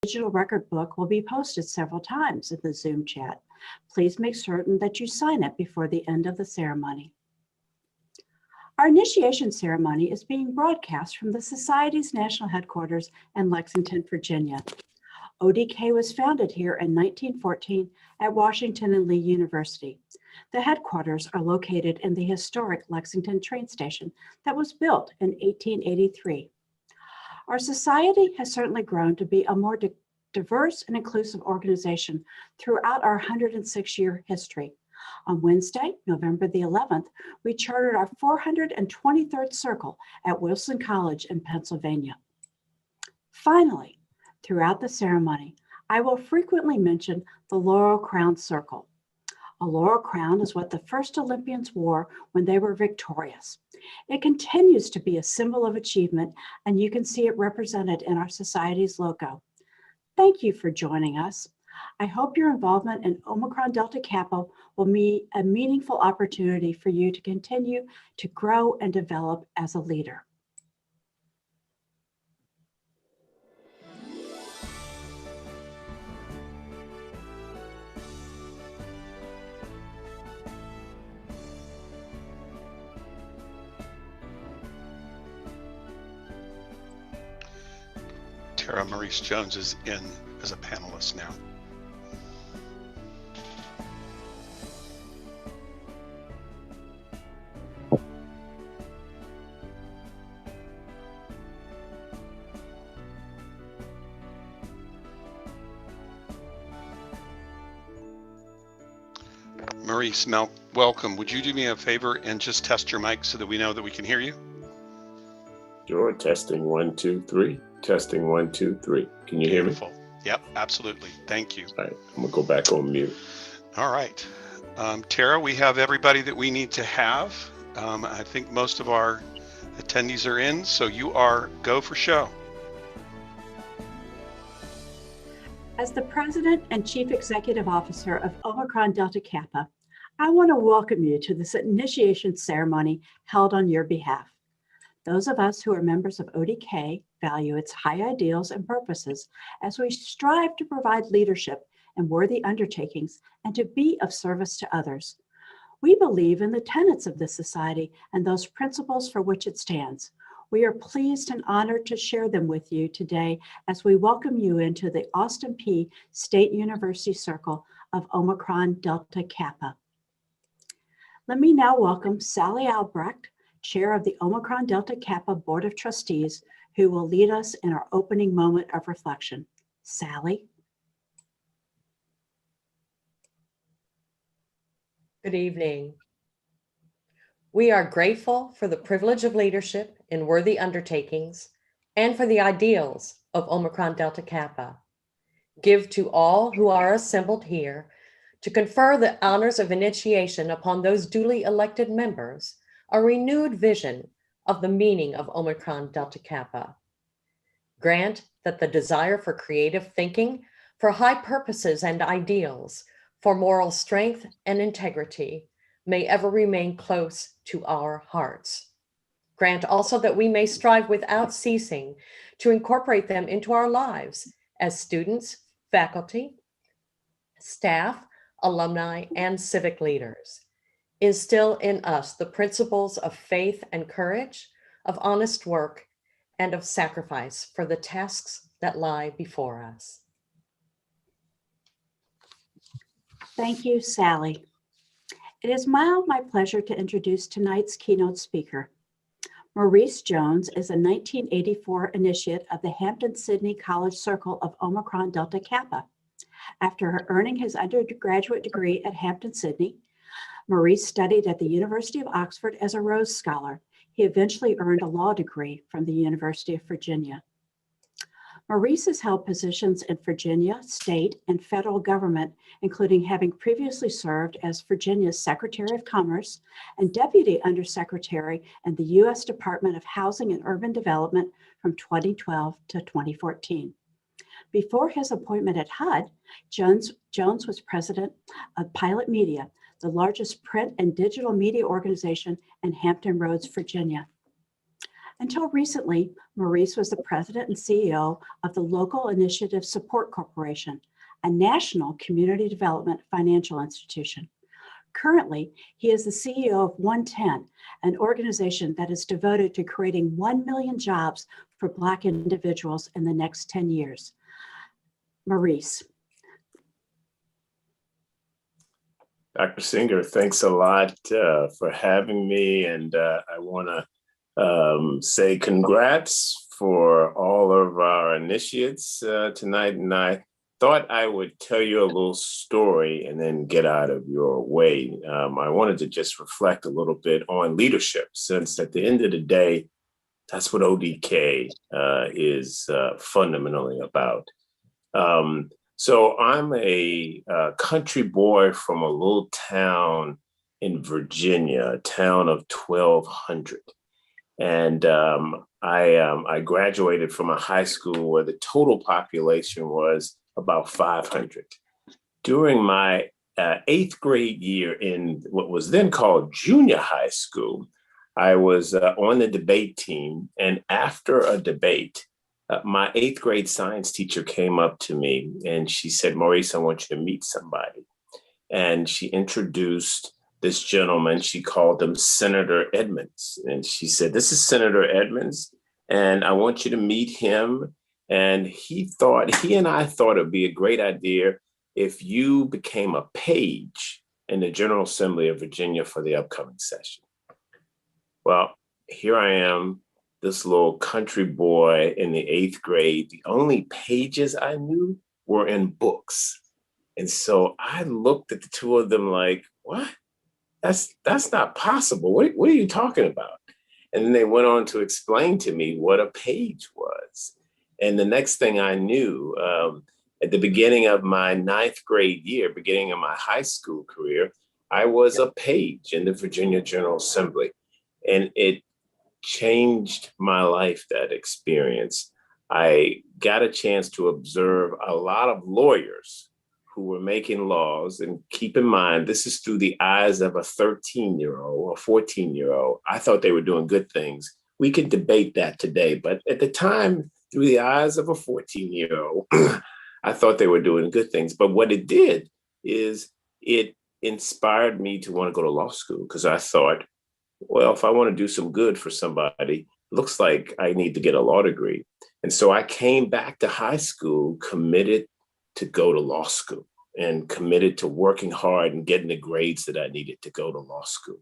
digital record book will be posted several times in the Zoom chat. Please make certain that you sign it before the end of the ceremony. Our initiation ceremony is being broadcast from the Society's national headquarters in Lexington, Virginia. ODK was founded here in 1914 at Washington and Lee University. The headquarters are located in the historic Lexington train station that was built in 1883. Our society has certainly grown to be a more diverse and inclusive organization throughout our 106-year history. On Wednesday, November the 11th, we chartered our 423rd circle at Wilson College in Pennsylvania. Finally, throughout the ceremony, I will frequently mention the Laurel Crown Circle. A laurel crown is what the first Olympians wore when they were victorious. It continues to be a symbol of achievement, and you can see it represented in our society's logo. Thank you for joining us. I hope your involvement in Omicron Delta Kappa will be a meaningful opportunity for you to continue to grow and develop as a leader. Maurice Jones is in as a panelist now. Maurice, welcome. Would you do me a favor and just test your mic so that we know that we can hear you? Sure. Testing 1, 2, 3. Testing 1, 2, 3. Can you hear me? Beautiful. Yep, absolutely. Thank you. All right. I'm going to go back on mute. All right. Tara, we have everybody that we need to have. I think most of our attendees are in, so you are go for show. As the President and Chief Executive Officer of Omicron Delta Kappa, I want to welcome you to this initiation ceremony held on your behalf. Those of us who are members of ODK value its high ideals and purposes as we strive to provide leadership and worthy undertakings and to be of service to others. We believe in the tenets of this society and those principles for which it stands. We are pleased and honored to share them with you today as we welcome you into the Austin Peay State University Circle of Omicron Delta Kappa. Let me now welcome Sally Albrecht, Chair of the Omicron Delta Kappa Board of Trustees, who will lead us in our opening moment of reflection. Sally. Good evening. We are grateful for the privilege of leadership in worthy undertakings and for the ideals of Omicron Delta Kappa. Give to all who are assembled here to confer the honors of initiation upon those duly elected members a renewed vision of the meaning of Omicron Delta Kappa. Grant that the desire for creative thinking, for high purposes and ideals, for moral strength and integrity may ever remain close to our hearts. Grant also that we may strive without ceasing to incorporate them into our lives as students, faculty, staff, alumni, and civic leaders. Instill in us the principles of faith and courage, of honest work, and of sacrifice for the tasks that lie before us. Thank you, Sally. It is my pleasure to introduce tonight's keynote speaker. Maurice Jones is a 1984 initiate of the Hampton-Sydney College Circle of Omicron Delta Kappa. After earning his undergraduate degree at Hampton-Sydney, Maurice studied at the University of Oxford as a Rhodes Scholar. He eventually earned a law degree from the University of Virginia. Maurice has held positions in Virginia, state, and federal government, including having previously served as Virginia's Secretary of Commerce and Deputy Undersecretary in the U.S. Department of Housing and Urban Development from 2012 to 2014. Before his appointment at HUD, Jones was president of Pilot Media, the largest print and digital media organization in Hampton Roads, Virginia. Until recently, Maurice was the president and CEO of the Local Initiative Support Corporation, a national community development financial institution. Currently, he is the CEO of 110, an organization that is devoted to creating 1 million jobs for Black individuals in the next 10 years. Maurice. Dr. Singer, thanks a lot for having me. And I want to say congrats for all of our initiates tonight. And I thought I would tell you a little story and then get out of your way. I wanted to just reflect a little bit on leadership, since at the end of the day, that's what ODK is fundamentally about. So I'm a country boy from a little town in Virginia, a town of 1,200. And I graduated from a high school where the total population was about 500. During my 8th grade year in what was then called junior high school, I was on the debate team. And after a debate, my 8th grade science teacher came up to me and she said, Maurice, I want you to meet somebody. And she introduced this gentleman. She called him Senator Edmonds. And she said, this is Senator Edmonds, and I want you to meet him. And he and I thought it'd be a great idea if you became a page in the General Assembly of Virginia for the upcoming session. Well, here I am, this little country boy in the 8th grade. The only pages I knew were in books. And so I looked at the two of them like, what? That's not possible. What are you talking about? And then they went on to explain to me what a page was. And the next thing I knew, at the beginning of my 9th grade year, beginning of my high school career, I was a page in the Virginia General Assembly. And it changed my life, that experience. I got a chance to observe a lot of lawyers who were making laws. And keep in mind, this is through the eyes of a 13-year-old or 14-year-old. I thought they were doing good things. We could debate that today, but at the time, through the eyes of a 14-year-old, I thought they were doing good things. But what it did is it inspired me to want to go to law school, because I thought, well, if I want to do some good for somebody, looks like I need to get a law degree. And so I came back to high school committed to go to law school and committed to working hard and getting the grades that I needed to go to law school.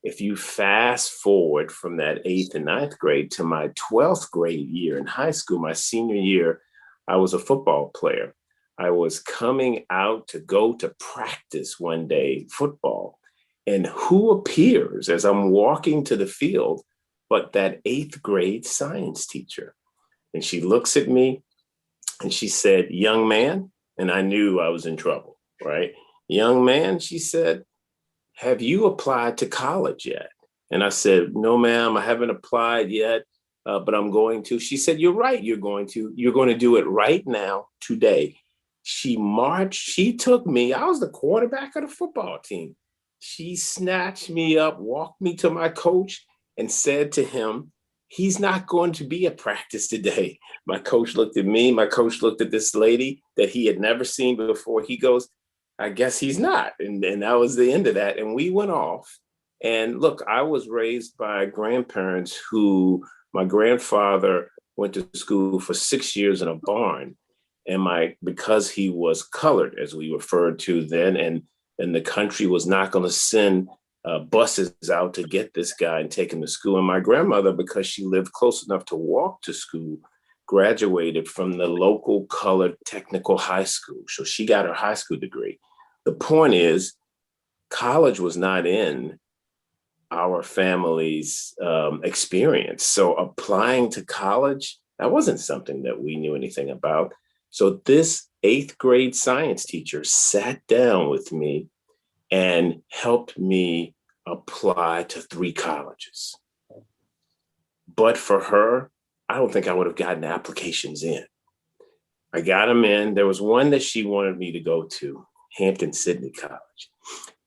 If you fast forward from that 8th and 9th grade to my 12th grade year in high school, my senior year, I was a football player. I was coming out to go to practice one day, football. And who appears as I'm walking to the field but that 8th grade science teacher? And she looks at me and she said, young man, and I knew I was in trouble, right? Young man, she said, have you applied to college yet? And I said, no, ma'am, I haven't applied yet, but I'm going to. She said, you're right, you're going to do it right now, today. She took me, I was the quarterback of the football team. She snatched me up, walked me to my coach, and said to him, he's not going to be at practice today. My coach looked at me. My coach looked at this lady that he had never seen before. He goes, I guess he's not. And that was the end of that. And we went off. And look, I was raised by grandparents who, my grandfather went to school for 6 years in a barn. And because he was colored, as we referred to then, and the country was not going to send buses out to get this guy and take him to school. And my grandmother, because she lived close enough to walk to school, graduated from the local colored technical high school. So she got her high school degree. The point is, college was not in our family's experience. So applying to college, that wasn't something that we knew anything about. So this 8th grade science teacher sat down with me and helped me apply to 3 colleges. But for her, I don't think I would have gotten applications in. I got them in. There was one that she wanted me to go to, Hampton-Sydney College.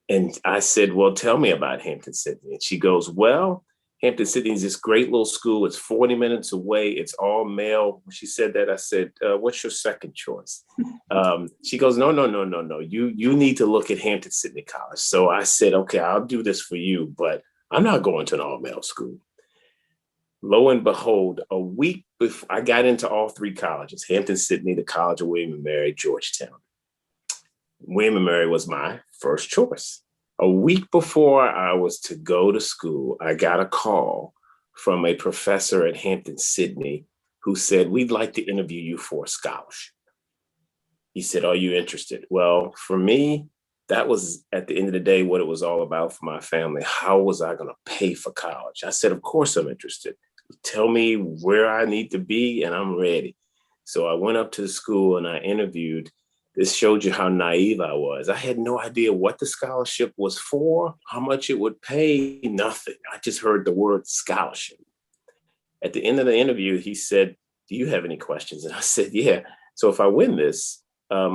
And I said, well, tell me about Hampton-Sydney. And she goes, well, Hampton-Sydney is this great little school. It's 40 minutes away. It's all male. When she said that, I said, what's your second choice? She goes, no. You need to look at Hampton-Sydney College. So I said, okay, I'll do this for you, but I'm not going to an all-male school. Lo and behold, a week before I got into all three colleges, Hampton-Sydney, the College of William & Mary, Georgetown. William & Mary was my first choice. A week before I was to go to school, I got a call from a professor at Hampton-Sydney who said, we'd like to interview you for a scholarship. He said, are you interested? Well, for me, that was at the end of the day what it was all about for my family. How was I going to pay for college? I said, of course I'm interested. Tell me where I need to be and I'm ready. So I went up to the school and I interviewed. This showed you how naive I was. I had no idea what the scholarship was for, how much it would pay, nothing. I just heard the word scholarship. At the end of the interview, he said, do you have any questions? And I said, yeah. So if I win this, how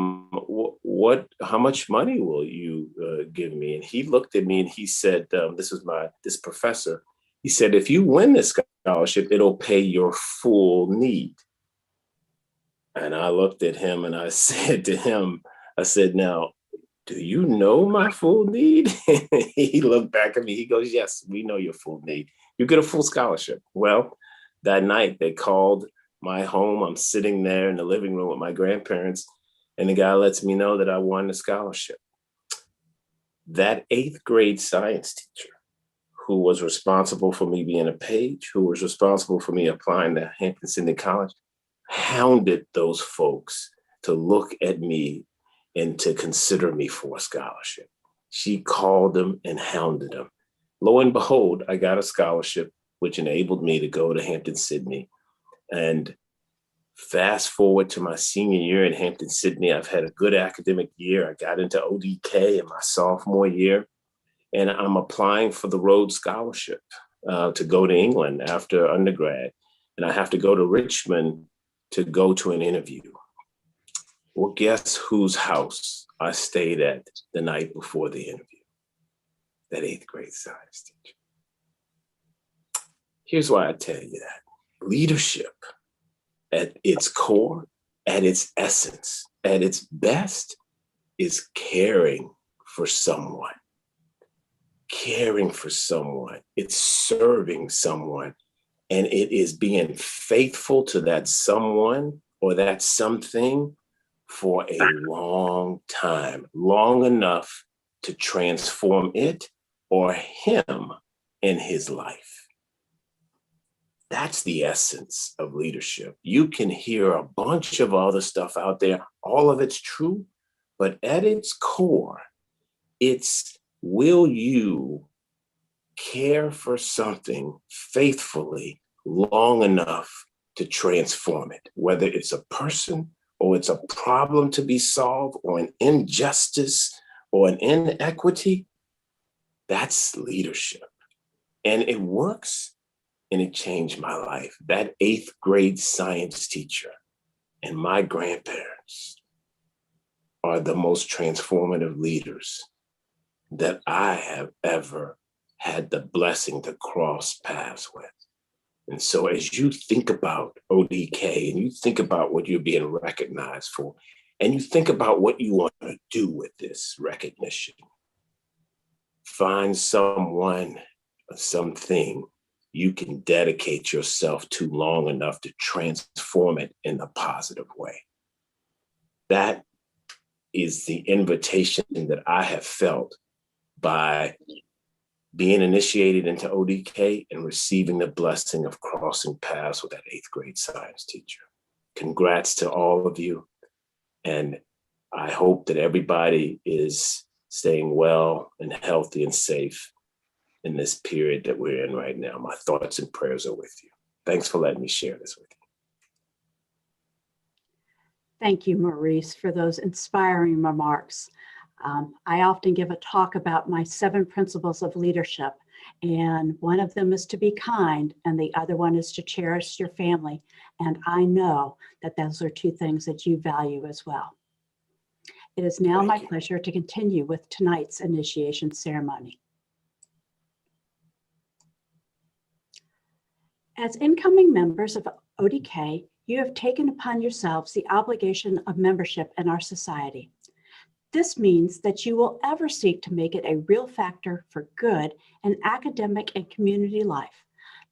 much money will you give me? And he looked at me and he said, this professor, he said, if you win this scholarship, it'll pay your full need. And I looked at him and I said to him, I said, now, do you know my full need? He looked back at me. He goes, yes, we know your full need. You get a full scholarship. Well, that night they called my home. I'm sitting there in the living room with my grandparents, and the guy lets me know that I won the scholarship. That 8th grade science teacher who was responsible for me being a page, who was responsible for me applying to Hampton-Sydney College, hounded those folks to look at me and to consider me for a scholarship. She called them and hounded them. Lo and behold, I got a scholarship, which enabled me to go to Hampton-Sydney. And fast forward to my senior year in Hampton-Sydney, I've had a good academic year. I got into ODK in my sophomore year, and I'm applying for the Rhodes Scholarship to go to England after undergrad. And I have to go to Richmond to go to an interview. Well, guess whose house I stayed at the night before the interview? That 8th grade science teacher. Here's why I tell you that. Leadership at its core, at its essence, at its best, is caring for someone. Caring for someone. It's serving someone. And it is being faithful to that someone or that something for a long time, long enough to transform it or him in his life. That's the essence of leadership. You can hear a bunch of other stuff out there. All of it's true, but at its core, it's will you care for something faithfully long enough to transform it, whether it's a person or it's a problem to be solved or an injustice or an inequity. That's leadership. And it works, and it changed my life. That 8th grade science teacher and my grandparents are the most transformative leaders that I have ever had the blessing to cross paths with. And so as you think about ODK and you think about what you're being recognized for, and you think about what you want to do with this recognition, find someone or something you can dedicate yourself to long enough to transform it in a positive way. That is the invitation that I have felt by being initiated into ODK and receiving the blessing of crossing paths with that 8th grade science teacher. Congrats to all of you. And I hope that everybody is staying well and healthy and safe in this period that we're in right now. My thoughts and prayers are with you. Thanks for letting me share this with you. Thank you, Maurice, for those inspiring remarks. I often give a talk about my 7 principles of leadership, and one of them is to be kind, and the other one is to cherish your family. And I know that those are 2 things that you value as well. It is now my pleasure to continue with tonight's initiation ceremony. As incoming members of ODK, you have taken upon yourselves the obligation of membership in our society. This means that you will ever seek to make it a real factor for good in academic and community life,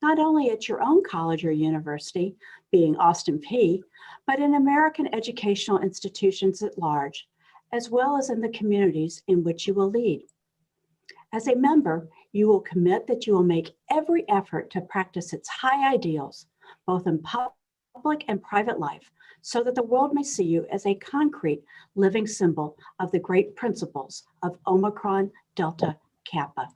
not only at your own college or university, being Austin Peay, but in American educational institutions at large, as well as in the communities in which you will lead. As a member, you will commit that you will make every effort to practice its high ideals, both in public and private life, so that the world may see you as a concrete living symbol of the great principles of Omicron Delta Kappa.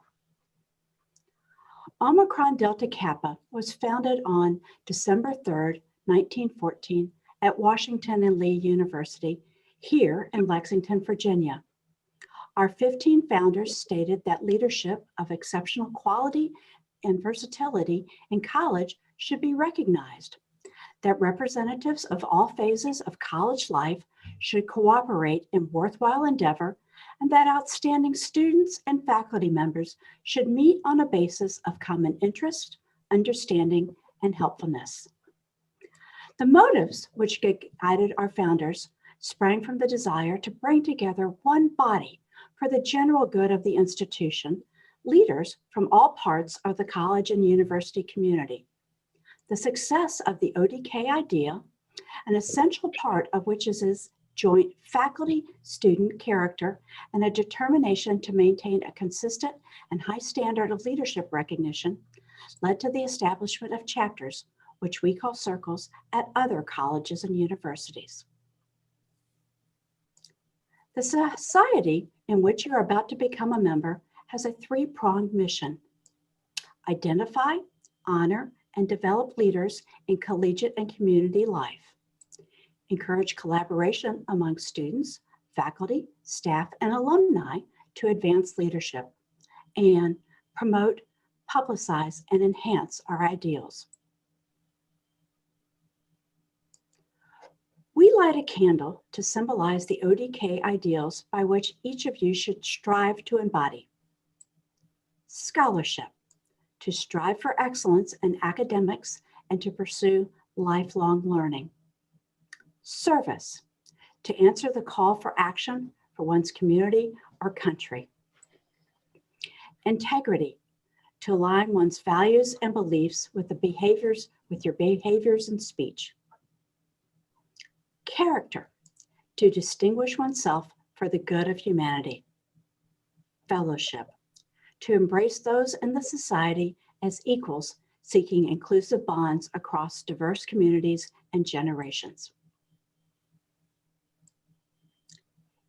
Omicron Delta Kappa was founded on December 3rd, 1914 at Washington and Lee University here in Lexington, Virginia. Our 15 founders stated that leadership of exceptional quality and versatility in college should be recognized, that representatives of all phases of college life should cooperate in worthwhile endeavor, and that outstanding students and faculty members should meet on a basis of common interest, understanding, and helpfulness. The motives which guided our founders sprang from the desire to bring together one body for the general good of the institution, leaders from all parts of the college and university community. The success of the ODK idea, an essential part of which is its joint faculty-student character and a determination to maintain a consistent and high standard of leadership recognition, led to the establishment of chapters, which we call circles, at other colleges and universities. The society in which you are about to become a member has a three-pronged mission: identify, honor, and develop leaders in collegiate and community life, encourage collaboration among students, faculty, staff, and alumni to advance leadership, and promote, publicize, and enhance our ideals. We light a candle to symbolize the ODK ideals by which each of you should strive to embody. Scholarship, to strive for excellence in academics and to pursue lifelong learning. Service, to answer the call for action for one's community or country. Integrity, to align one's values and beliefs with your behaviors and speech. Character, to distinguish oneself for the good of humanity. Fellowship, to embrace those in the society as equals, seeking inclusive bonds across diverse communities and generations.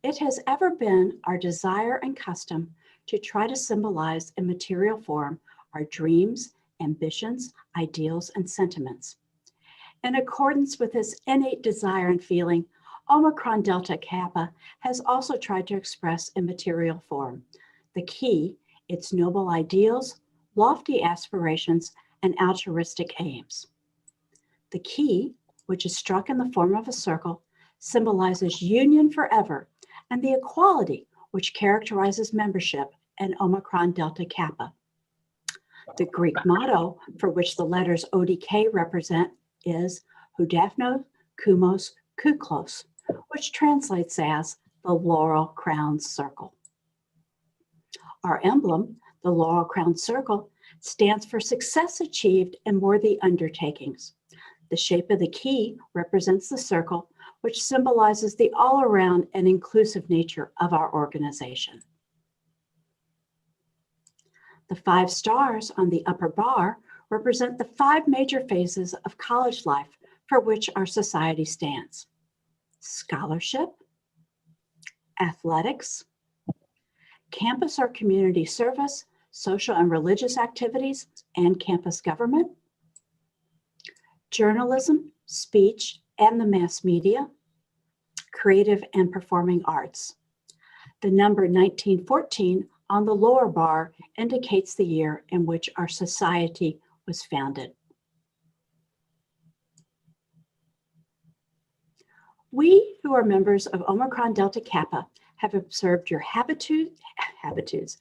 It has ever been our desire and custom to try to symbolize in material form our dreams, ambitions, ideals, and sentiments. In accordance with this innate desire and feeling, Omicron Delta Kappa has also tried to express in material form the key, its noble ideals, lofty aspirations, and altruistic aims. The key, which is struck in the form of a circle, symbolizes union forever and the equality which characterizes membership in Omicron Delta Kappa. The Greek motto, for which the letters ODK represent, is Hudapno Kumos Kuklos, which translates as the Laurel Crown Circle. Our emblem, the Laurel Crown Circle, stands for success achieved in worthy undertakings. The shape of the key represents the circle, which symbolizes the all-around and inclusive nature of our organization. The 5 stars on the upper bar represent the 5 major phases of college life for which our society stands: scholarship, athletics, campus or community service, social and religious activities, and campus government, journalism, speech, and the mass media, creative and performing arts. The number 1914 on the lower bar indicates the year in which our society was founded. We who are members of Omicron Delta Kappa have observed your habits, attitudes,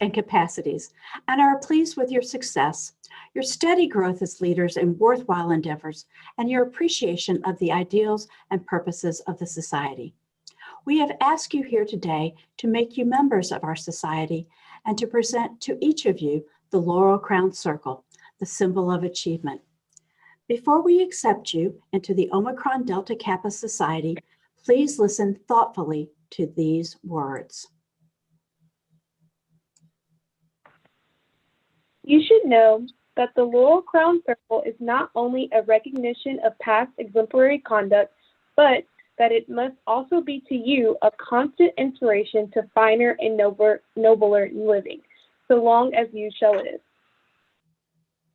and capacities, and are pleased with your success, your steady growth as leaders in worthwhile endeavors, and your appreciation of the ideals and purposes of the society. We have asked you here today to make you members of our society and to present to each of you the Laurel Crown Circle, the symbol of achievement. Before we accept you into the Omicron Delta Kappa Society, please listen thoughtfully to these words. You should know that the Laurel Crown Circle is not only a recognition of past exemplary conduct, but that it must also be to you a constant inspiration to finer and nobler living, so long as you shall live.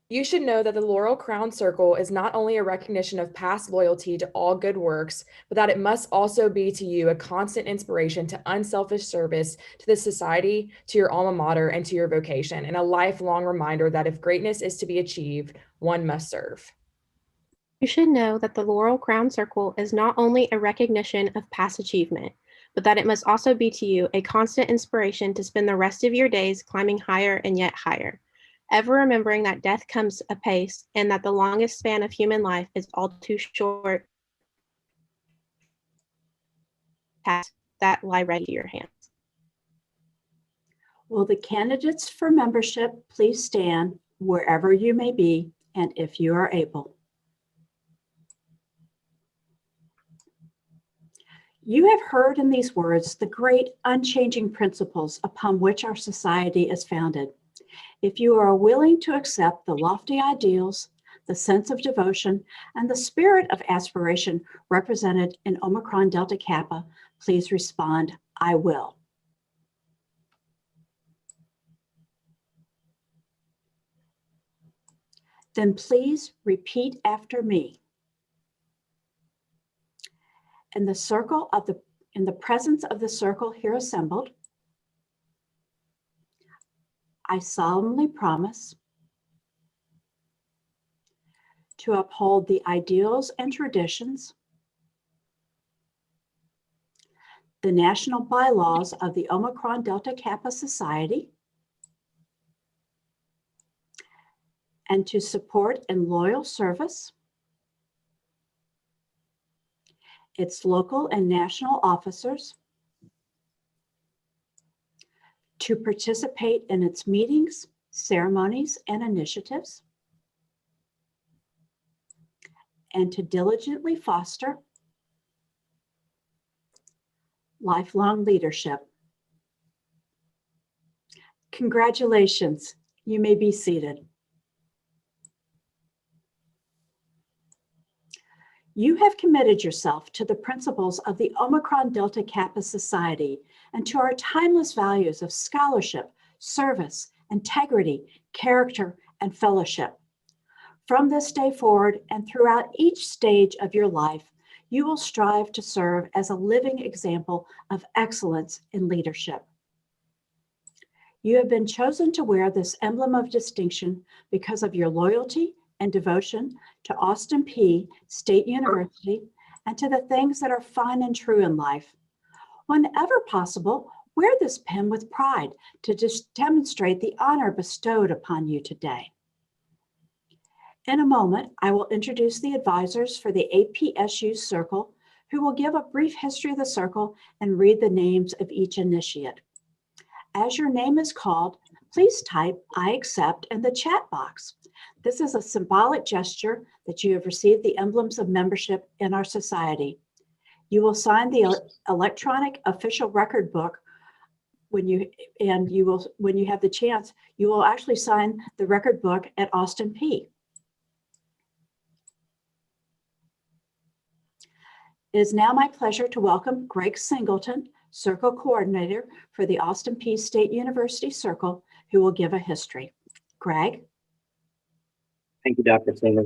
You should know that the Laurel Crown Circle is not only a recognition of past loyalty to all good works, but that it must also be to you a constant inspiration to unselfish service to the society, to your alma mater, and to your vocation, and a lifelong reminder that if greatness is to be achieved, one must serve. You should know that the Laurel Crown Circle is not only a recognition of past achievement, but that it must also be to you a constant inspiration to spend the rest of your days climbing higher and yet higher, ever remembering that death comes apace and that the longest span of human life is all too short tasks that lie ready to your hands. Will the candidates for membership please stand wherever you may be and if you are able. You have heard in these words the great unchanging principles upon which our society is founded. If you are willing to accept the lofty ideals, the sense of devotion, and the spirit of aspiration represented in Omicron Delta Kappa, please respond, I will. Then please repeat after me. In the presence of the circle here assembled, I solemnly promise to uphold the ideals and traditions, the national bylaws of the Omicron Delta Kappa Society, and to support in loyal service its local and national officers, to participate in its meetings, ceremonies, and initiatives, and to diligently foster lifelong leadership. Congratulations, you may be seated. You have committed yourself to the principles of the Omicron Delta Kappa Society and to our timeless values of scholarship, service, integrity, character, and fellowship. From this day forward and throughout each stage of your life, you will strive to serve as a living example of excellence in leadership. You have been chosen to wear this emblem of distinction because of your loyalty and devotion to Austin Peay State University and to the things that are fine and true in life. Whenever possible, wear this pin with pride to demonstrate the honor bestowed upon you today. In a moment, I will introduce the advisors for the APSU Circle, who will give a brief history of the circle and read the names of each initiate. As your name is called, please type I accept in the chat box. This is a symbolic gesture that you have received the emblems of membership in our society. You will sign the electronic official record book when you have the chance, you will actually sign the record book at Austin Peay. It is now my pleasure to welcome Greg Singleton, Circle Coordinator for the Austin Peay State University Circle, who will give a history. Greg? Thank you, Dr. Singer.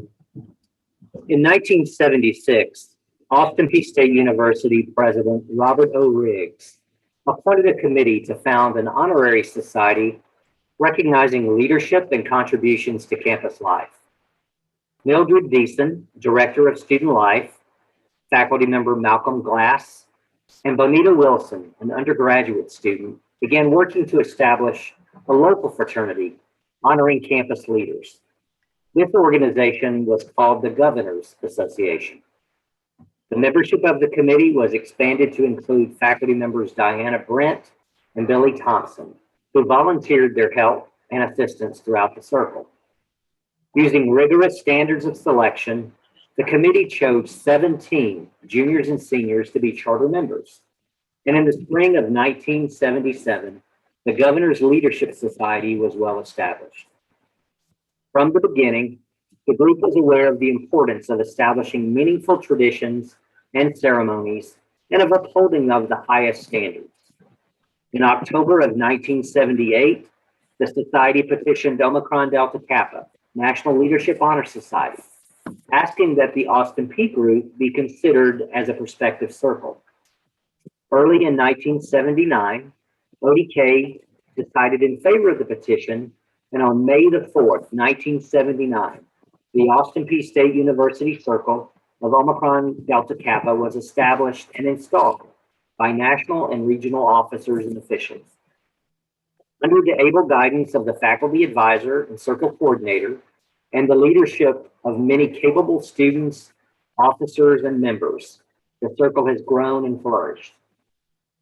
In 1976, Austin Peay State University President Robert O. Riggs appointed a committee to found an honorary society recognizing leadership and contributions to campus life. Mildred Deason, Director of Student Life, faculty member Malcolm Glass, and Bonita Wilson, an undergraduate student, began working to establish a local fraternity honoring campus leaders. This organization was called the Governors Association. The membership of the committee was expanded to include faculty members Diana Brent and Billy Thompson, who volunteered their help and assistance throughout the circle. Using rigorous standards of selection, the committee chose 17 juniors and seniors to be charter members. And in the spring of 1977, the Governor's Leadership Society was well established. From the beginning, the group was aware of the importance of establishing meaningful traditions and ceremonies and of upholding of the highest standards. In October of 1978, the Society petitioned Omicron Delta Kappa, National Leadership Honor Society, asking that the Austin Peay group be considered as a prospective circle. Early in 1979, ODK decided in favor of the petition, and on May the 4th, 1979, the Austin Peay State University Circle of Omicron Delta Kappa was established and installed by national and regional officers and officials. Under the able guidance of the faculty advisor and circle coordinator, and the leadership of many capable students, officers, and members, the circle has grown and flourished.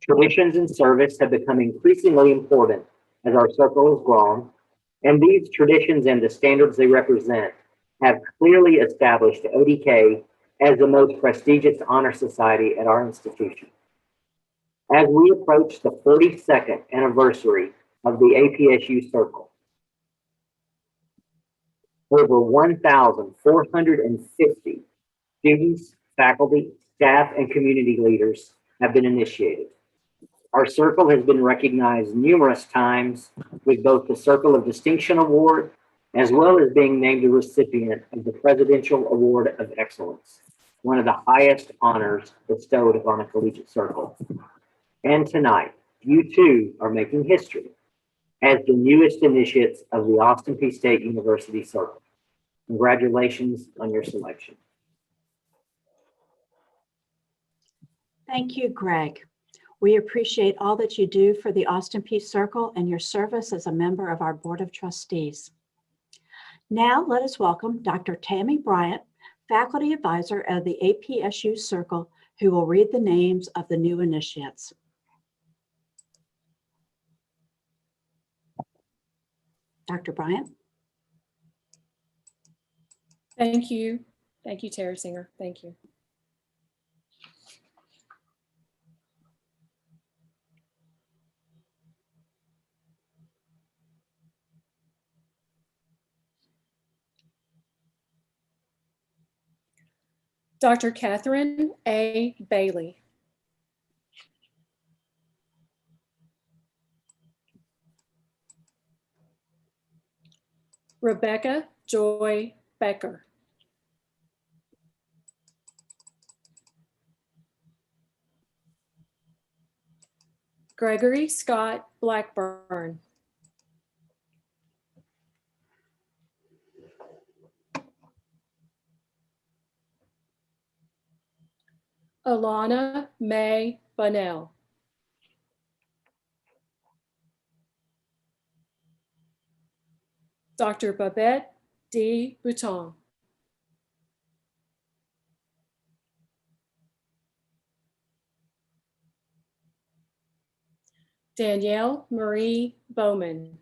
Traditions and service have become increasingly important as our circle has grown, and these traditions and the standards they represent have clearly established ODK as the most prestigious honor society at our institution. As we approach the 42nd anniversary of the APSU Circle, over 1,450 students, faculty, staff, and community leaders have been initiated. Our circle has been recognized numerous times with both the Circle of Distinction Award as well as being named a recipient of the Presidential Award of Excellence, one of the highest honors bestowed upon a collegiate circle. And tonight, you too are making history as the newest initiates of the Austin Peay State University Circle. Congratulations on your selection. Thank you, Greg. We appreciate all that you do for the Austin Peay Circle and your service as a member of our Board of Trustees. Now let us welcome Dr. Tammy Bryant, Faculty Advisor of the APSU Circle, who will read the names of the new initiates. Dr. Bryant. Thank you. Thank you, Tara Singer. Thank you. Dr. Catherine A. Bailey. Rebecca Joy Becker. Gregory Scott Blackburn. Alana Mae Bunnell. Dr. Babette D. Bouton. Danielle Marie Bowman.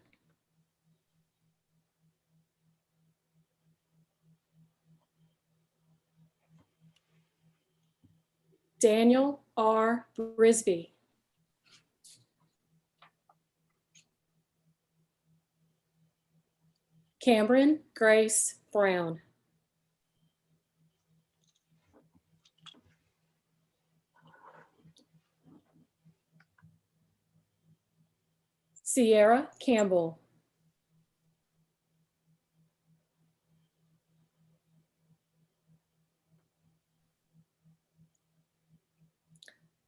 Daniel R. Brisby. Cameron Grace Brown. Sierra Campbell.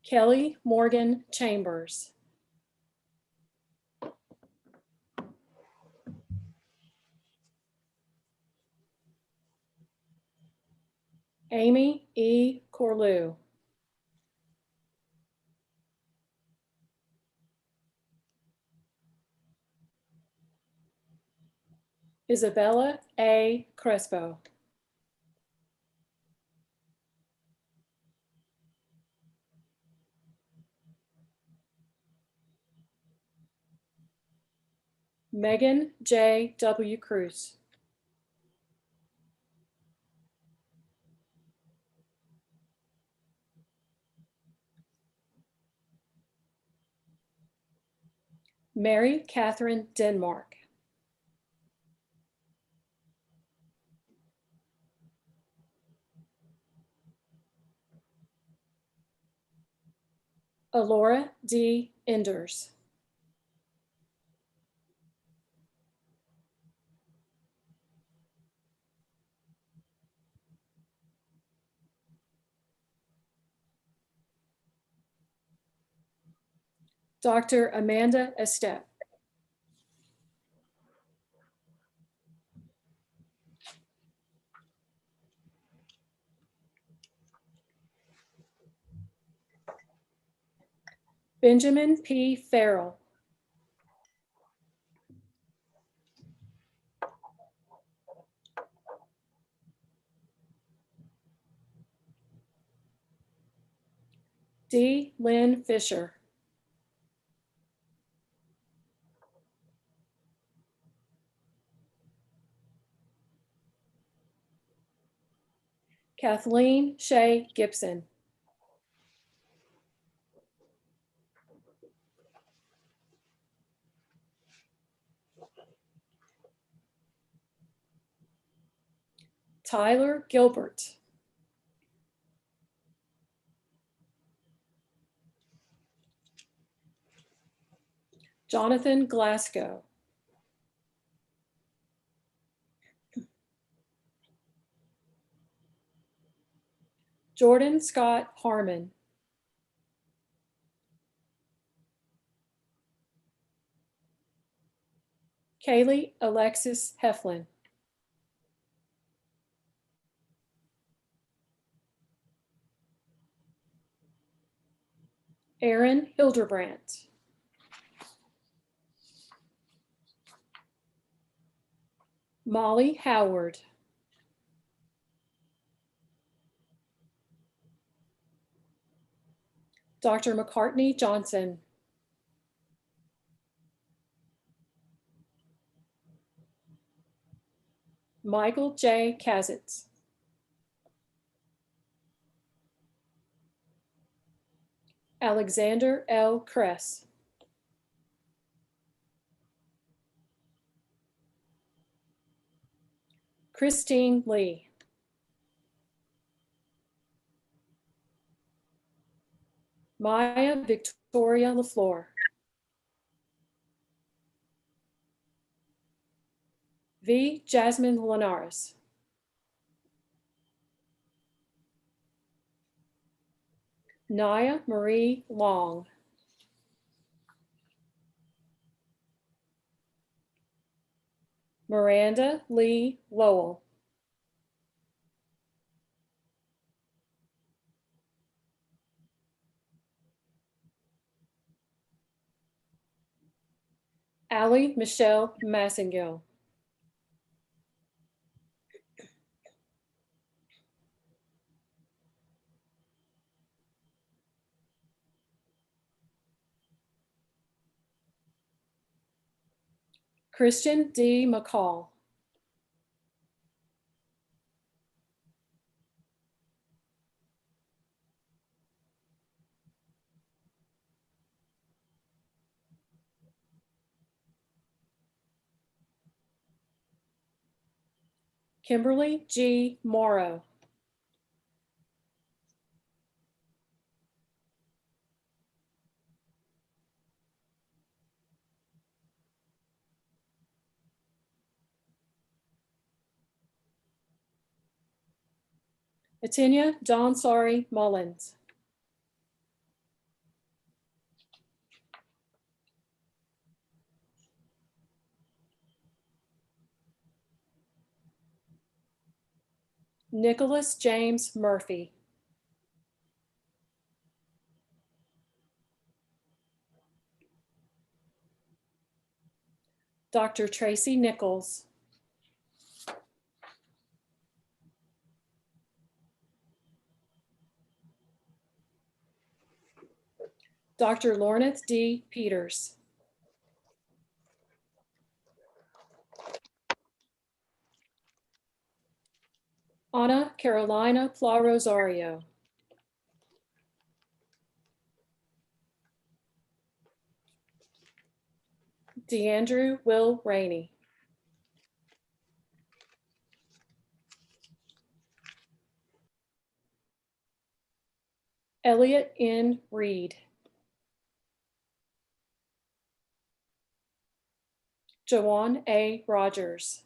Kelly Morgan Chambers. Amy E. Corlew. Isabella A. Crespo. Megan J. W. Cruz. Mary Catherine Denmark. Alora D. Enders. Dr. Amanda Estep. Benjamin P. Farrell. D. Lynn Fisher. Kathleen Shea Gibson. Tyler Gilbert. Jonathan Glasgow. Jordan Scott Harmon. Kaylee Alexis Heflin. Aaron Hildebrandt. Molly Howard. Dr. McCartney Johnson. Michael J. Kazitz. Alexander L. Kress. Christine Lee. Maya Victoria LaFleur. V. Jasmine Linares. Naya Marie Long. Miranda Lee Lowell. Allie Michelle Massengill. Christian D. McCall. Kimberly G. Morrow. Atinia Donsari Mullins. Nicholas James Murphy. Dr. Tracy Nichols. Dr. Lawrence D. Peters. Ana Carolina Pla Rosario. DeAndrew Will Rainey. Elliot N. Reed. Jawan A. Rogers.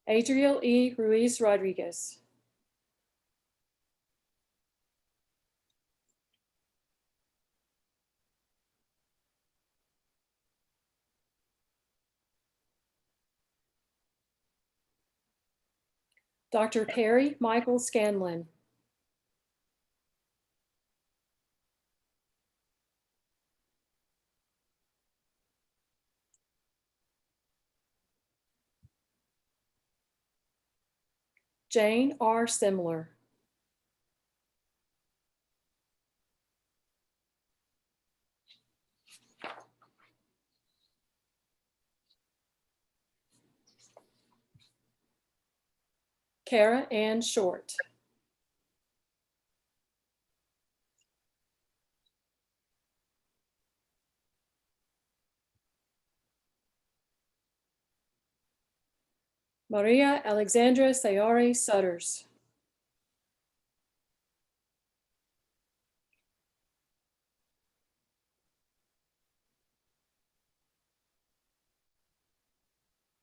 Adriel E. Ruiz Rodriguez. Dr. Perry Michael Scanlon. Jane R. Simler. Kara Ann Short. Maria Alexandra Sayari Sutters.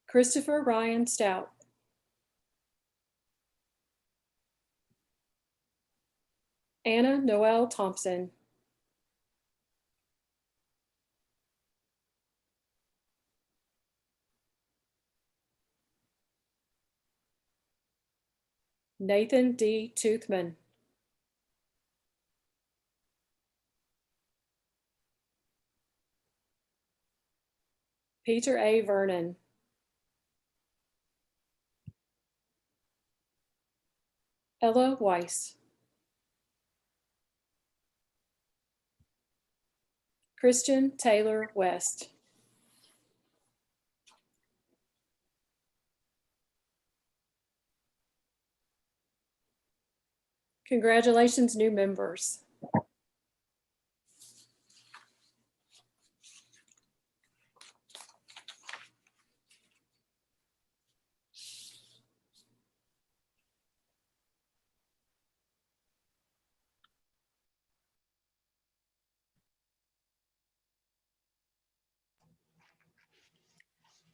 Christopher Ryan Stout. Anna Noel Thompson. Nathan D. Toothman. Peter A. Vernon. Ella Weiss. Christian Taylor West. Congratulations, new members.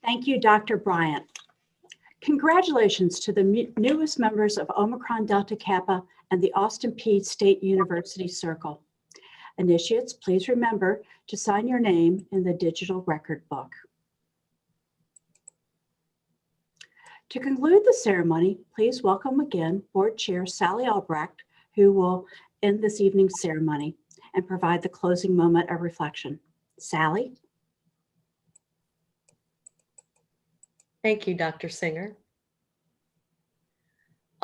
Thank you, Dr. Bryant. Congratulations to the newest members of Omicron Delta Kappa and the Austin Peay State University Circle. Initiates, please remember to sign your name in the digital record book. To conclude the ceremony, please welcome again Board Chair Sally Albrecht, who will end this evening's ceremony and provide the closing moment of reflection. Sally? Thank you, Dr. Singer.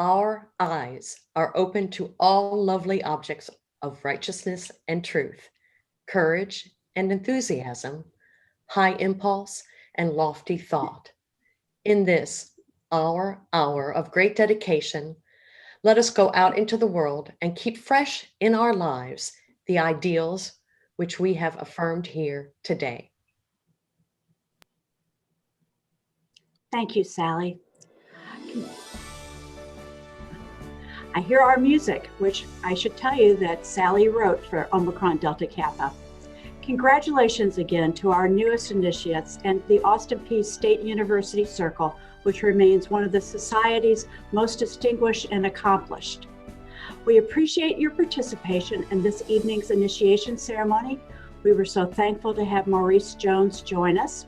Our eyes are open to all lovely objects of righteousness and truth, courage and enthusiasm, high impulse and lofty thought. In this, our hour of great dedication, let us go out into the world and keep fresh in our lives the ideals which we have affirmed here today. Thank you, Sally. I hear our music, which I should tell you that Sally wrote for Omicron Delta Kappa. Congratulations again to our newest initiates and the Austin Peay State University Circle, which remains one of the Society's most distinguished and accomplished. We appreciate your participation in this evening's initiation ceremony. We were so thankful to have Maurice Jones join us.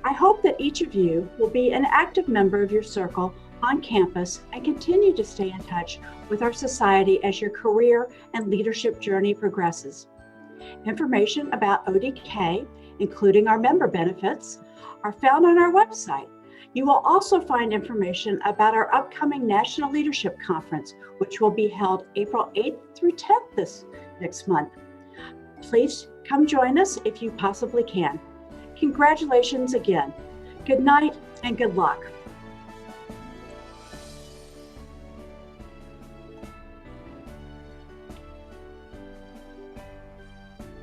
I hope that each of you will be an active member of your circle on campus and continue to stay in touch with our society as your career and leadership journey progresses. Information about ODK, including our member benefits, are found on our website. You will also find information about our upcoming National Leadership Conference, which will be held April 8th through 10th this next month. Please come join us if you possibly can. Congratulations again. Good night and good luck.